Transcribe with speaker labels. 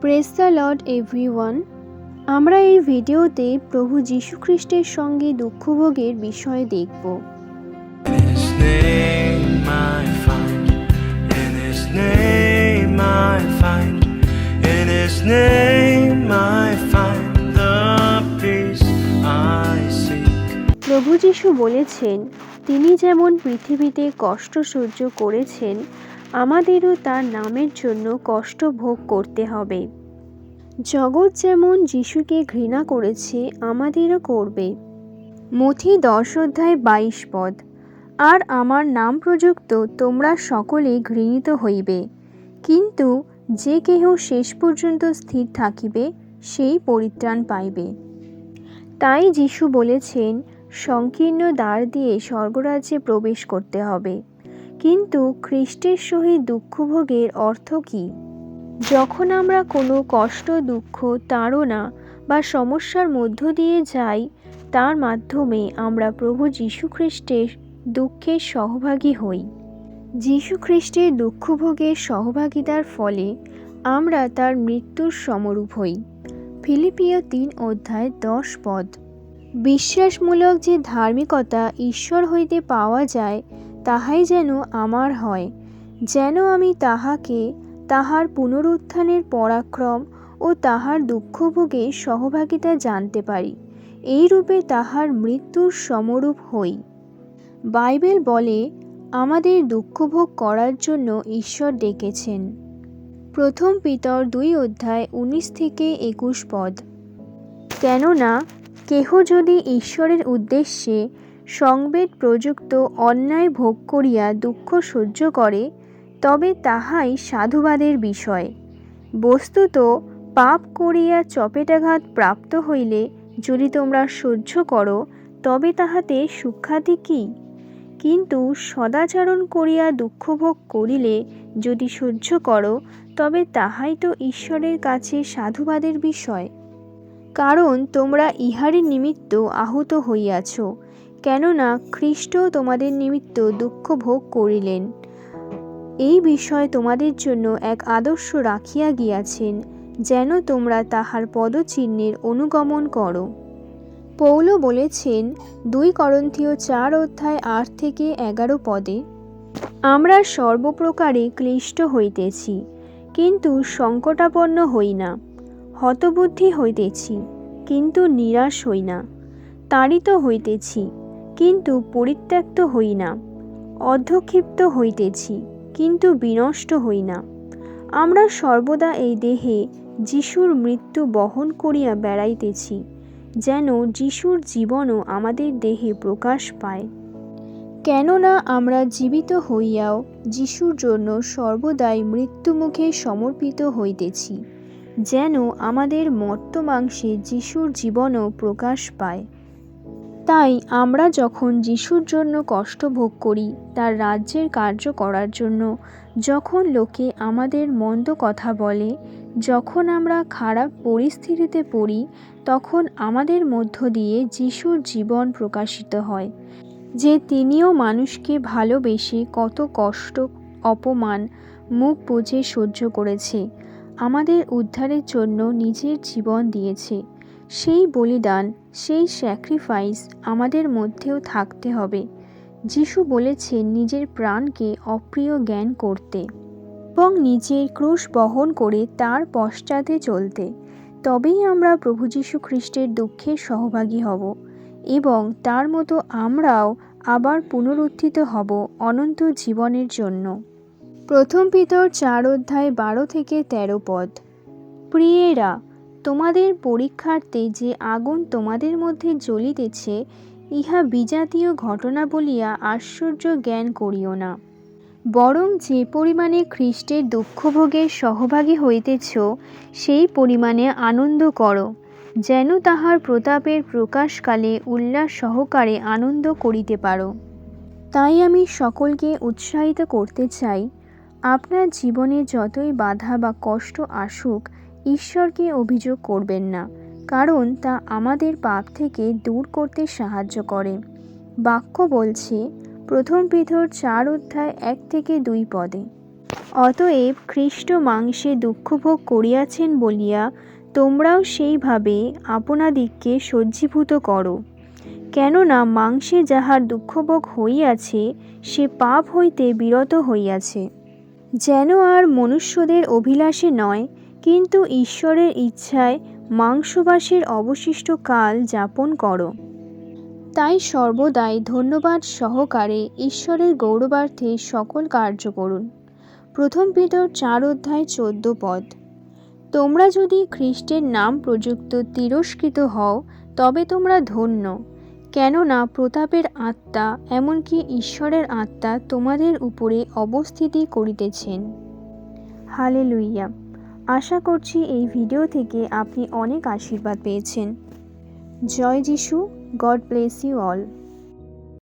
Speaker 1: Praise the Lord everyone. আমরা এই ভিডিওতে প্রভু যীশু খ্রিস্টের সঙ্গে দুঃখভোগের বিষয়ে দেখব।
Speaker 2: In His name I find, in His name I find, in His name I find the peace I seek.
Speaker 1: প্রভু যীশু বলেছেন, তিনি যেমন পৃথিবীতে কষ্ট সহ্য করেছেন, আমাদেরও তার নামের জন্য কষ্ট ভোগ করতে হবে। জগৎ যেমন যীশুকে ঘৃণা করেছে, আমাদেরও করবে। মথি 10:22 আর আমার নাম প্রযুক্ত তোমরা সকলে ঘৃণিত হইবে, কিন্তু যে কেহ শেষ পর্যন্ত স্থির থাকিবে সেই পরিত্রাণ পাইবে। তাই যীশু বলেছেন, সংকীর্ণ দ্বার দিয়ে স্বর্গরাজ্যে প্রবেশ করতে হবে। কিন্তু খ্রিস্টের সহিত দুঃখভোগের অর্থ কী? যখন আমরা কোনো কষ্ট, দুঃখ, তাড়না বা সমস্যার মধ্য দিয়ে যাই, তার মাধ্যমে আমরা প্রভু যীশু খ্রিস্টের দুঃখের সহভাগী হই। যীশু খ্রিস্টের দুঃখভোগের সহভাগিতার ফলে আমরা তার মৃত্যুর সমরূপ হই। ফিলিপিয় 3:10। বিশ্বাসমূলক যে ধার্মিকতা ঈশ্বর হইতে পাওয়া যায়, তাহাই যেন আমার হয়, যেন আমি তাহাকে, তাহার পুনরুত্থানের পরাক্রম ও তাহার দুঃখভোগে সহভাগিতা জানতে পারি, এই রূপে তাহার মৃত্যুর সমরূপ হই। বাইবেল বলে, আমাদের দুঃখভোগ করার জন্য ঈশ্বর ডেকেছেন। প্রথম পিতর 2:19-21। কেননা কেহ যদি ঈশ্বরের উদ্দেশ্যে সংবেদ প্রযুক্ত অন্যায় ভোগ করিয়া দুঃখ সহ্য করে, তবে তাহাই সাধুবাদের বিষয়। বস্তুত পাপ করিয়া চপেটাঘাত প্রাপ্ত হইলে যদি তোমরা সহ্য করো, তবে তাহাতে সুখ্যাতি কী? কিন্তু সদাচরণ করিয়া দুঃখভোগ করিলে যদি সহ্য করো, তবে তাহাই তো ঈশ্বরের কাছে সাধুবাদের বিষয়। কারণ তোমরা ইহারই নিমিত্ত আহত হইয়াছ, কেননা খ্রিস্ট তোমাদের নিমিত্ত দুঃখ ভোগ করিলেন, এই বিষয় তোমাদের জন্য এক আদর্শ রাখিয়া গিয়াছেন, যেন তোমরা তাহার পদচিহ্নের অনুগমন করো। পৌল বলেছেন 2 করন্থীয় 4:8-11 আমরা সর্বপ্রকারে ক্লিষ্ট হইতেছি, কিন্তু সংকটাপন্ন হই না, হতবুদ্ধি হইতেছি, কিন্তু নিরাশ হই না, তাড়িত হইতেছি, কিন্তু পরিত্যক্ত হই না, অর্ধক্ষিপ্ত হইতেছি, কিন্তু বিনষ্ট হই না। আমরা সর্বদা এই দেহে যিশুর মৃত্যু বহন করিয়া বেড়াইতেছি, যেন যিশুর জীবনও আমাদের দেহে প্রকাশ পায়। কেননা আমরা জীবিত হইয়াও যিশুর জন্য সর্বদাই মৃত্যুমুখে সমর্পিত হইতেছি, যেন আমাদের মর্ত্য মাংসে যিশুর জীবনও প্রকাশ পায়। তাই আমরা যখন যিশুর জন্য কষ্ট ভোগ করি, তার রাজ্যের কার্য করার জন্য, যখন লোকে আমাদের মন্দ কথা বলে, যখন আমরা খারাপ পরিস্থিতিতে পড়ি, তখন আমাদের মধ্য দিয়ে যিশুর জীবন প্রকাশিত হয়, যে তিনিও মানুষকে ভালোবেসে কত কষ্ট, অপমান মুখ বুজে সহ্য করেছে, আমাদের উদ্ধারের জন্য নিজের জীবন দিয়েছে। সেই বলিদান, সেই স্যাক্রিফাইস আমাদের মধ্যেও থাকতে হবে। যিশু বলেছেন নিজের প্রাণকে অপ্রিয় জ্ঞান করতে এবং নিজের ক্রুশ বহন করে তার পশ্চাতে চলতে। তবেই আমরা প্রভু যীশু খ্রিস্টের দুঃখের সহভাগী হব এবং তার মতো আমরাও আবার পুনরুত্থিত হব অনন্ত জীবনের জন্য। প্রথম পিতর 4:12-13। প্রিয়েরা, তোমাদের পরীক্ষার্থে যে আগুন তোমাদের মধ্যে জ্বলিতেছে, ইহা বিজাতীয় ঘটনা বলিয়া আশ্চর্য জ্ঞান করিও না, বরং যে পরিমাণে খ্রিস্টের দুঃখভোগের সহভাগী হইতেছ, সেই পরিমাণে আনন্দ করো, যেন তাহার প্রতাপের প্রকাশকালে উল্লাস সহকারে আনন্দ করিতে পারো। তাই আমি সকলকে উৎসাহিত করতে চাই, আপনার জীবনে যতই বাধা বা কষ্ট আসুক, ঈশ্বরকে অভিযোগ করবেন না, কারণ তা আমাদের পাপ থেকে দূর করতে সাহায্য করে। বাক্য বলছে প্রথম পিতর 4:1-2। অতএব খ্রিস্ট মাংসে দুঃখভোগ করিয়াছেন বলিয়া তোমরাও সেইভাবে আপনাদিগকে সজ্জীভূত করো। কেননা মাংসে যাহার দুঃখভোগ হইয়াছে সে পাপ হইতে বিরত হইয়াছে, যেন আর মনুষ্যদের অভিলাষে নয়, কিন্তু ঈশ্বরের ইচ্ছায় মাংসবাসের অবশিষ্ট কাল যাপন করো। তাই সর্বদাই ধন্যবাদ সহকারে ঈশ্বরের গৌরবার্থে সকল কার্য করুন। 1 পিতর 4:14 তোমরা যদি খ্রিস্টের নাম প্রযুক্ত তিরস্কৃত হও তবে তোমরা ধন্য, কেননা প্রতাপের আত্মা এমনকি ঈশ্বরের আত্মা তোমাদের উপরে অবস্থিতি করিতেছেন। হালেলুইয়া। আশা করছি এই ভিডিও থেকে আপনি অনেক আশীর্বাদ পেয়েছেন। জয় যিশু। God bless you all.